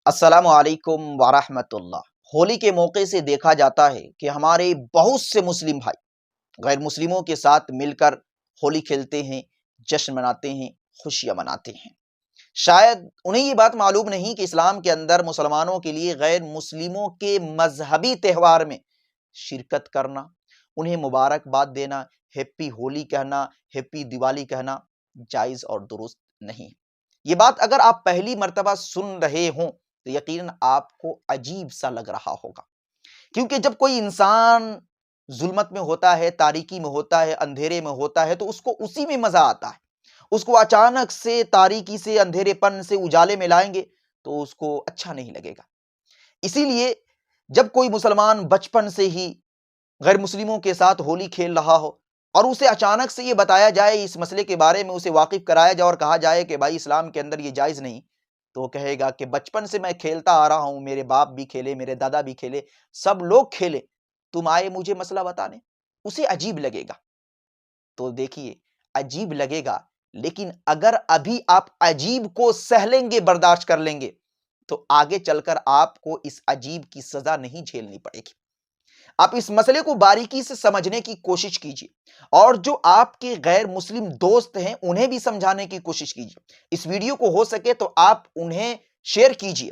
السلام علیکم ورحمۃ اللہ۔ ہولی کے موقع سے دیکھا جاتا ہے کہ ہمارے بہت سے مسلم بھائی غیر مسلموں کے ساتھ مل کر ہولی کھیلتے ہیں، جشن مناتے ہیں، خوشیاں مناتے ہیں۔ شاید انہیں یہ بات معلوم نہیں کہ اسلام کے اندر مسلمانوں کے لیے غیر مسلموں کے مذہبی تہوار میں شرکت کرنا، انہیں مبارکباد دینا، ہیپی ہولی کہنا، ہیپی دیوالی کہنا جائز اور درست نہیں۔ یہ بات اگر آپ پہلی مرتبہ سن رہے ہوں تو یقیناً آپ کو عجیب سا لگ رہا ہوگا، کیونکہ جب کوئی انسان ظلمت میں ہوتا ہے، تاریکی میں ہوتا ہے، اندھیرے میں ہوتا ہے تو اس کو اسی میں مزہ آتا ہے۔ اس کو اچانک سے تاریکی سے، اندھیرے پن سے اجالے میں لائیں گے تو اس کو اچھا نہیں لگے گا۔ اسی لیے جب کوئی مسلمان بچپن سے ہی غیر مسلموں کے ساتھ ہولی کھیل رہا ہو اور اسے اچانک سے یہ بتایا جائے، اس مسئلے کے بارے میں اسے واقف کرایا جائے اور کہا جائے کہ بھائی اسلام کے اندر یہ جائز نہیں، تو وہ کہے گا کہ بچپن سے میں کھیلتا آ رہا ہوں، میرے باپ بھی کھیلے، میرے دادا بھی کھیلے، سب لوگ کھیلے، تم آئے مجھے مسئلہ بتانے؟ اسے عجیب لگے گا۔ تو دیکھیے، عجیب لگے گا، لیکن اگر ابھی آپ عجیب کو سہ لیں گے، برداشت کر لیں گے، تو آگے چل کر آپ کو اس عجیب کی سزا نہیں جھیلنی پڑے گی۔ آپ اس مسئلے کو باریکی سے سمجھنے کی کوشش کیجیے اور جو آپ کے غیر مسلم دوست ہیں انہیں بھی سمجھانے کی کوشش کیجیے۔ اس ویڈیو کو ہو سکے تو آپ انہیں شیئر کیجیے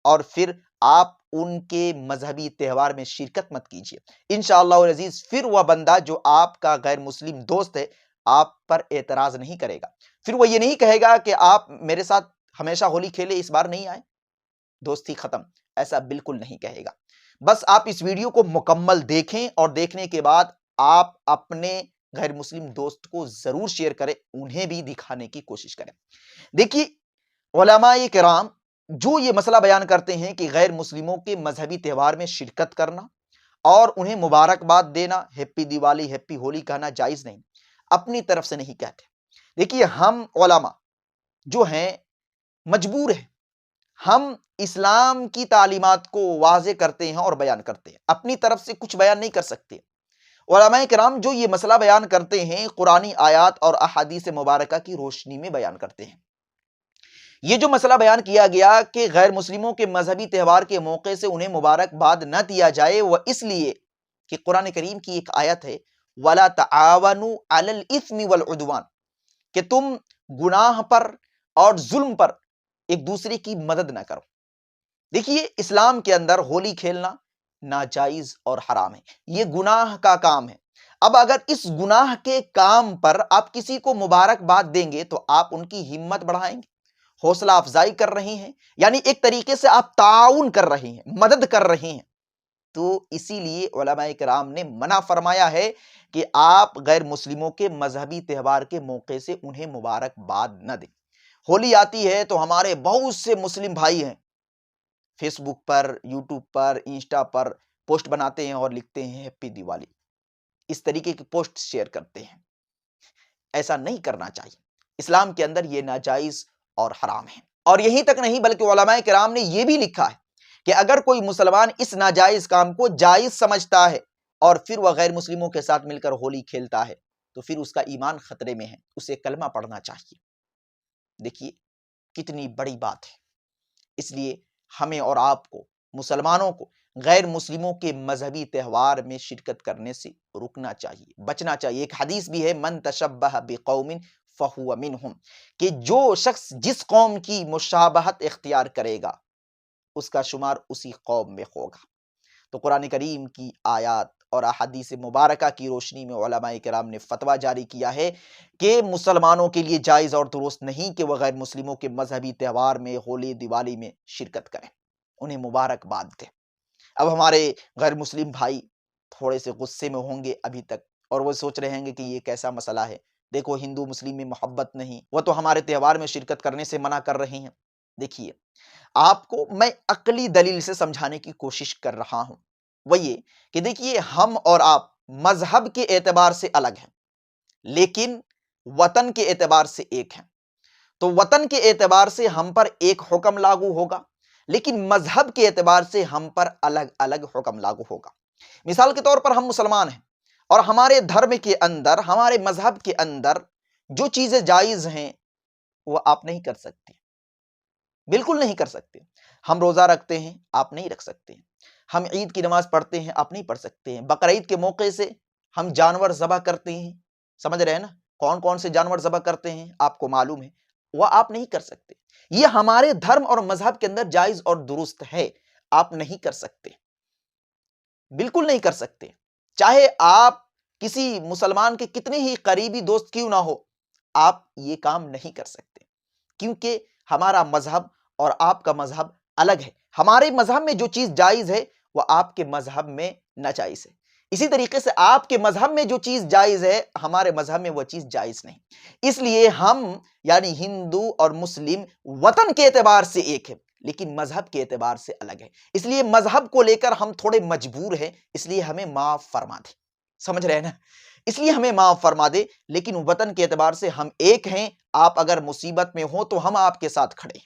اور پھر آپ ان کے مذہبی تہوار میں شرکت مت کیجیے۔ انشاءاللہ العزیز پھر وہ بندہ جو آپ کا غیر مسلم دوست ہے آپ پر اعتراض نہیں کرے گا، پھر وہ یہ نہیں کہے گا کہ آپ میرے ساتھ ہمیشہ ہولی کھیلے، اس بار نہیں آئے، دوستی ختم، ایسا بالکل نہیں کہے گا۔ بس آپ اس ویڈیو کو مکمل دیکھیں اور دیکھنے کے بعد آپ اپنے غیر مسلم دوست کو ضرور شیئر کریں، انہیں بھی دکھانے کی کوشش کریں۔ دیکھیے، علماء کرام جو یہ مسئلہ بیان کرتے ہیں کہ غیر مسلموں کے مذہبی تہوار میں شرکت کرنا اور انہیں مبارکباد دینا، ہیپی دیوالی، ہیپی ہولی کہنا جائز نہیں، اپنی طرف سے نہیں کہتے۔ دیکھیے، ہم علماء جو ہیں مجبور ہیں، ہم اسلام کی تعلیمات کو واضح کرتے ہیں اور بیان کرتے ہیں، اپنی طرف سے کچھ بیان نہیں کر سکتے۔ علماء کرام جو یہ مسئلہ بیان کرتے ہیں قرآنی آیات اور احادیث مبارکہ کی روشنی میں بیان کرتے ہیں۔ یہ جو مسئلہ بیان کیا گیا کہ غیر مسلموں کے مذہبی تہوار کے موقع سے انہیں مبارکباد نہ دیا جائے، وہ اس لیے کہ قرآن کریم کی ایک آیت ہے وَلَا تَعَاوَنُوا عَلَى الْإِثْمِ وَالْعُدْوَانِ، کہ تم گناہ پر اور ظلم پر ایک دوسرے کی مدد نہ کرو۔ دیکھیے، اسلام کے اندر ہولی کھیلنا ناجائز اور حرام ہے، یہ گناہ کا کام ہے۔ اب اگر اس گناہ کے کام پر آپ کسی کو مبارکباد دیں گے تو آپ ان کی ہمت بڑھائیں گے، حوصلہ افزائی کر رہے ہیں، یعنی ایک طریقے سے آپ تعاون کر رہے ہیں، مدد کر رہے ہیں۔ تو اسی لیے علماء کرام نے منع فرمایا ہے کہ آپ غیر مسلموں کے مذہبی تہوار کے موقع سے انہیں مبارکباد نہ دیں۔ ہولی آتی ہے تو ہمارے بہت سے مسلم بھائی ہیں فیس بک پر، یوٹیوب پر، انسٹا پر پوسٹ بناتے ہیں اور لکھتے ہیں ہیپی دیوالی، اس طریقے کی پوسٹ شیئر کرتے ہیں۔ ایسا نہیں کرنا چاہیے، اسلام کے اندر یہ ناجائز اور حرام ہے۔ اور یہیں تک نہیں بلکہ علماء کرام نے یہ بھی لکھا ہے کہ اگر کوئی مسلمان اس ناجائز کام کو جائز سمجھتا ہے اور پھر وہ غیر مسلموں کے ساتھ مل کر ہولی کھیلتا ہے تو پھر اس کا ایمان خطرے میں ہے، اسے کلمہ پڑھنا چاہیے۔ دیکھیے کتنی بڑی بات ہے۔ اس لیے ہمیں اور آپ کو، مسلمانوں کو، غیر مسلموں کے مذہبی تہوار میں شرکت کرنے سے رکنا چاہیے، بچنا چاہیے۔ ایک حدیث بھی ہے من تشبہ بقوم فہو منہم، کہ جو شخص جس قوم کی مشابہت اختیار کرے گا اس کا شمار اسی قوم میں ہوگا۔ تو قرآن کریم کی آیات اور احادیث مبارکہ کی روشنی میں علماء کرام نے فتویٰ جاری کیا ہے کہ مسلمانوں کے لیے جائز اور درست نہیں کہ وہ غیر مسلموں کے مذہبی تہوار میں، ہولی دیوالی میں شرکت کریں، انہیں مبارکباد دیں۔ اب ہمارے غیر مسلم بھائی تھوڑے سے غصے میں ہوں گے ابھی تک، اور وہ سوچ رہے ہیں کہ یہ کیسا مسئلہ ہے، دیکھو ہندو مسلم میں محبت نہیں، وہ تو ہمارے تہوار میں شرکت کرنے سے منع کر رہے ہیں۔ دیکھیے، آپ کو میں عقلی دلیل سے سمجھانے کی کوشش کر رہا ہوں، وہ یہ کہ دیکھیے ہم اور آپ مذہب کے اعتبار سے الگ ہیں لیکن وطن کے اعتبار سے ایک ہیں۔ تو وطن کے اعتبار سے ہم پر ایک حکم لاگو ہوگا لیکن مذہب کے اعتبار سے ہم پر الگ الگ حکم لاگو ہوگا۔ مثال کے طور پر ہم مسلمان ہیں اور ہمارے دھرم کے اندر، ہمارے مذہب کے اندر جو چیزیں جائز ہیں وہ آپ نہیں کر سکتے، بالکل نہیں کر سکتے۔ ہم روزہ رکھتے ہیں، آپ نہیں رکھ سکتے ہیں۔ ہم عید کی نماز پڑھتے ہیں، آپ نہیں پڑھ سکتے ہیں۔ بقرعید کے موقع سے ہم جانور ذبح کرتے ہیں، سمجھ رہے ہیں نا؟ کون کون سے جانور ذبح کرتے ہیں آپ کو معلوم ہے، وہ آپ نہیں کر سکتے۔ یہ ہمارے دھرم اور مذہب کے اندر جائز اور درست ہے، آپ نہیں کر سکتے، بالکل نہیں کر سکتے۔ چاہے آپ کسی مسلمان کے کتنے ہی قریبی دوست کیوں نہ ہو، آپ یہ کام نہیں کر سکتے، کیونکہ ہمارا مذہب اور آپ کا مذہب الگ ہے۔ ہمارے مذہب میں جو چیز جائز ہے وہ آپ کے مذہب میں ناجائز ہے، اسی طریقے سے آپ کے مذہب میں جو چیز جائز ہے ہمارے مذہب میں وہ چیز جائز نہیں۔ اس لیے ہم یعنی ہندو اور مسلم وطن کے اعتبار سے ایک ہے، لیکن مذہب کے اعتبار سے الگ ہے۔ اس لیے مذہب کو لے کر ہم تھوڑے مجبور ہیں، اس لیے ہمیں معاف فرما دے، سمجھ رہے ہیں نا؟ اس لیے ہمیں معاف فرما دے، لیکن وطن کے اعتبار سے ہم ایک ہیں۔ آپ اگر مصیبت میں ہو تو ہم آپ کے ساتھ کھڑے ہیں،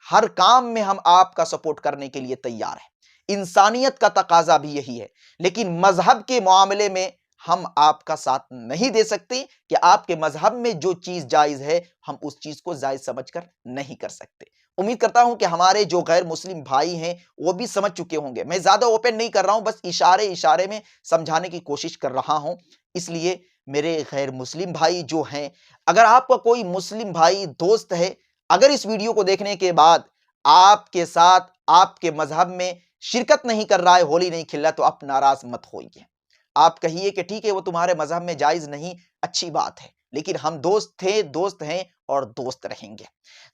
ہر کام میں ہم آپ کا سپورٹ کرنے کے لیے تیار ہیں۔ انسانیت کا تقاضا بھی یہی ہے، لیکن مذہب کے معاملے میں ہم آپ کا ساتھ نہیں دے سکتے کہ آپ کے مذہب میں جو چیز جائز ہے ہم اس چیز کو جائز سمجھ کر نہیں کر سکتے۔ امید کرتا ہوں کہ ہمارے جو غیر مسلم بھائی ہیں وہ بھی سمجھ چکے ہوں گے۔ میں زیادہ اوپن نہیں کر رہا ہوں، بس اشارے میں سمجھانے کی کوشش کر رہا ہوں۔ اس لیے میرے غیر مسلم بھائی جو ہیں، اگر آپ کا کوئی مسلم بھائی دوست ہے، اگر اس ویڈیو کو دیکھنے کے بعد آپ کے ساتھ آپ کے مذہب میں شرکت نہیں کر رہا ہے، ہولی نہیں کھل رہا، تو آپ ناراض مت ہوئیے۔ آپ کہیے کہ ٹھیک ہے وہ تمہارے مذہب میں جائز نہیں، اچھی بات ہے، لیکن ہم دوست تھے، دوست ہیں اور دوست رہیں گے۔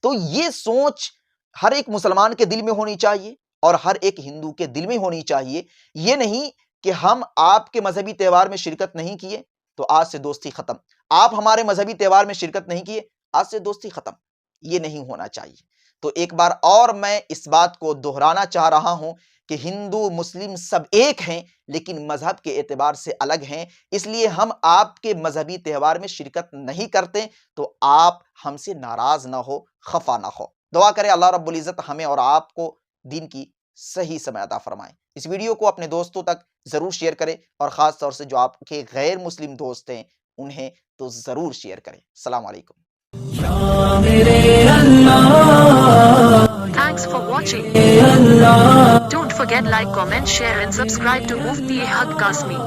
تو یہ سوچ ہر ایک مسلمان کے دل میں ہونی چاہیے اور ہر ایک ہندو کے دل میں ہونی چاہیے۔ یہ نہیں کہ ہم آپ کے مذہبی تہوار میں شرکت نہیں کیے تو آج سے دوستی ختم، آپ ہمارے مذہبی تہوار میں شرکت نہیں کیے آج سے دوستی ختم، یہ نہیں ہونا چاہیے۔ تو ایک بار اور میں اس بات کو دہرانا چاہ رہا ہوں کہ ہندو مسلم سب ایک ہیں، لیکن مذہب کے اعتبار سے الگ ہیں۔ اس لیے ہم آپ کے مذہبی تہوار میں شرکت نہیں کرتے تو آپ ہم سے ناراض نہ ہو، خفا نہ ہو۔ دعا کرے اللہ رب العزت ہمیں اور آپ کو دین کی صحیح سمجھ عطا فرمائے۔ اس ویڈیو کو اپنے دوستوں تک ضرور شیئر کریں، اور خاص طور سے جو آپ کے غیر مسلم دوست ہیں انہیں تو ضرور شیئر کریں۔ السلام علیکم۔ Thanks for watching. Don't forget like, comment, share and subscribe to Mufti Haq Kasmi.